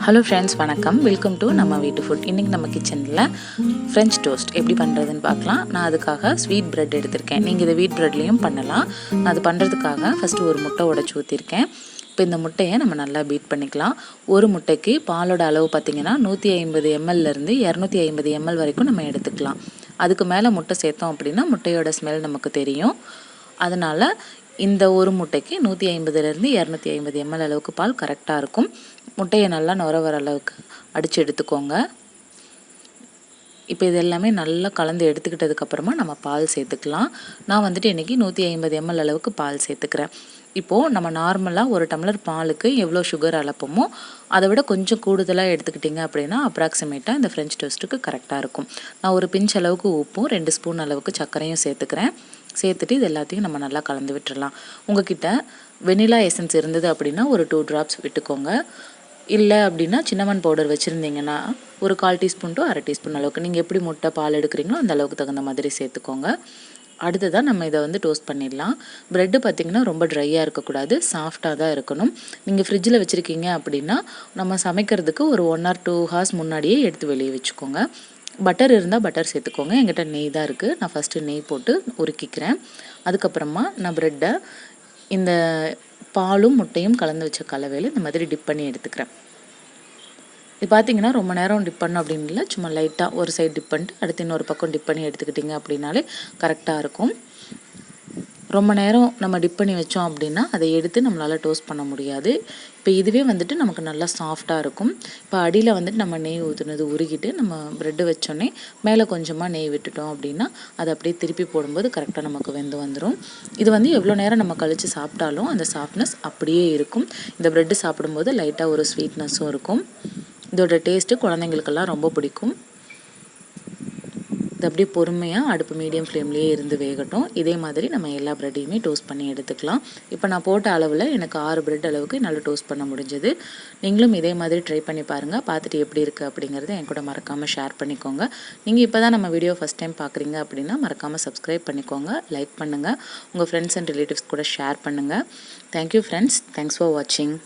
Hello friends, வணக்கம். Welcome to நம்ம வீட்டு ஃபுட். இன்றைக்கி நம்ம கிச்சனில் ஃப்ரெஞ்ச் டோஸ்ட் எப்படி பண்ணுறதுன்னு பார்க்கலாம். நான் அதுக்காக ஸ்வீட் ப்ரெட் எடுத்திருக்கேன். நீங்கள் இதை வீட் ப்ரெட்லேயும் பண்ணலாம். நான் அது பண்ணுறதுக்காக ஃபஸ்ட்டு ஒரு முட்டை உடைச்சி ஊற்றிருக்கேன். இப்போ இந்த முட்டையை நம்ம நல்லா பீட் பண்ணிக்கலாம். ஒரு முட்டைக்கு பாலோட அளவு பார்த்திங்கன்னா 150 ml-லேருந்து 250 ml வரைக்கும் நம்ம எடுத்துக்கலாம். அதுக்கு மேலே முட்டை சேர்த்தோம் அப்படின்னா முட்டையோட ஸ்மெல் நமக்கு தெரியும். அதனால் இந்த ஒரு முட்டைக்கு 150-லேருந்து 250 ml அளவுக்கு பால் கரெக்டாக இருக்கும். முட்டையை நல்லா நுர வர அளவுக்கு அடித்து எடுத்துக்கோங்க. இப்போ இது எல்லாமே நல்லா கலந்து எடுத்துக்கிட்டதுக்கப்புறமா நம்ம பால் சேர்த்துக்கலாம். நான் வந்துட்டு இன்றைக்கி 150 ml அளவுக்கு பால் சேர்த்துக்கிறேன். இப்போது நம்ம நார்மலாக ஒரு டம்ளர் பாலுக்கு எவ்வளோ சுகர் அளப்போமோ அதை விட கொஞ்சம் கூடுதலாக எடுத்துக்கிட்டிங்க அப்படின்னா அப்ராக்சிமேட்டாக இந்த ஃப்ரெஞ்ச் டோஸ்ட்டுக்கு கரெக்டாக இருக்கும். நான் ஒரு பிஞ்ச் அளவுக்கு உப்பும் 2 ஸ்பூன் அளவுக்கு சர்க்கரையும் சேர்த்துக்கிறேன். சேர்த்துட்டு இது எல்லாத்தையும் நம்ம நல்லா கலந்து விட்டுறலாம். உங்ககிட்ட வெனிலா எசன்ஸ் இருந்தது அப்படின்னா ஒரு 2 ட்ராப்ஸ் விட்டுக்கோங்க. இல்லை அப்படின்னா சின்னமன் பவுடர் வச்சுருந்தீங்கன்னா ஒரு 1/4 டீஸ்பூன் டு 1/2 டீஸ்பூன் அளவுக்கு நீங்கள் எப்படி முட்டை பால் எடுக்கிறீங்களோ அந்த அளவுக்கு தகுந்த மாதிரி சேர்த்துக்கோங்க. அடுத்ததாக நம்ம இதை டோஸ்ட் பண்ணிடலாம். ப்ரெட்டு பார்த்திங்கன்னா ரொம்ப ட்ரையாக இருக்கக்கூடாது, சாஃப்டாக தான் இருக்கணும். நீங்கள் ஃப்ரிட்ஜில் வச்சுருக்கீங்க அப்படின்னா நம்ம சமைக்கிறதுக்கு ஒரு 1 or 2 hours முன்னாடியே எடுத்து வெளியே வச்சுக்கோங்க. பட்டர் இருந்தால் பட்டர் சேர்த்துக்கோங்க. என்கிட்ட நெய் தான் இருக்குது. நான் ஃபஸ்ட்டு நெய் போட்டு உருக்கிக்கிறேன். அதுக்கப்புறமா நான் ப்ரெட்டை இந்த பாலும் முட்டையும் கலந்து வச்ச கலவையில் இந்த மாதிரி டிப் பண்ணி எடுத்துக்கிறேன். இது பார்த்திங்கன்னா ரொம்ப நேரம் டிப் பண்ணோம் அப்படின்னு இல்லை, சும்மா லைட்டாக ஒரு சைடு டிப் பண்ணிட்டு அடுத்து இன்னொரு பக்கம் டிப் பண்ணி எடுத்துக்கிட்டிங்க அப்படின்னாலே கரெக்டாக இருக்கும். ரொம்ப நேரம் நம்ம டிப் பண்ணி வச்சோம் அப்படின்னா அதை எடுத்து நம்மளால் டோஸ்ட் பண்ண முடியாது. இப்போ இதுவே நமக்கு நல்லா சாஃப்டாக இருக்கும். இப்போ அடியில் நம்ம நெய் ஊற்றுனது உருகிட்டு நம்ம ப்ரெட்டு வச்சோன்னே மேலே கொஞ்சமாக நெய் விட்டுட்டோம் அப்படின்னா அதை அப்படியே திருப்பி போடும்போது கரெக்டாக நமக்கு வெந்து வந்துடும். இது எவ்வளோ நேரம் நம்ம கழித்து சாப்பிட்டாலும் அந்த சாஃப்ட்னஸ் அப்படியே இருக்கும். இந்த ப்ரெட்டு சாப்பிடும்போது லைட்டாக ஒரு ஸ்வீட்னஸும் இருக்கும். இதோட டேஸ்ட்டு குழந்தைங்களுக்கெல்லாம் ரொம்ப பிடிக்கும். இது அப்படியே பொறுமையாக அடுப்பு மீடியம் ஃப்ளேம்லேயே இருந்து வேகட்டும். இதே மாதிரி நம்ம எல்லா ப்ரெட்டையுமே டோஸ்ட் பண்ணி எடுத்துக்கலாம். இப்போ நான் போட்ட அளவில் எனக்கு 6 ப்ரெட் அளவுக்கு என்னால் டோஸ்ட் பண்ண முடிஞ்சது. நீங்களும் இதே மாதிரி ட்ரை பண்ணி பாருங்கள். பார்த்துட்டு எப்படி இருக்குது அப்படிங்கிறத என் கூட மறக்காமல் ஷேர் பண்ணிக்கோங்க. நீங்கள் இப்போ தான் நம்ம வீடியோ ஃபஸ்ட் டைம் பார்க்குறீங்க அப்படின்னா மறக்காமல் சப்ஸ்கிரைப் பண்ணிக்கோங்க, லைக் பண்ணுங்கள், உங்கள் ஃப்ரெண்ட்ஸ் அண்ட் ரிலேட்டிவ்ஸ் கூட ஷேர் பண்ணுங்கள். Thank you friends. தேங்க்ஸ் ஃபார் வாட்சிங்.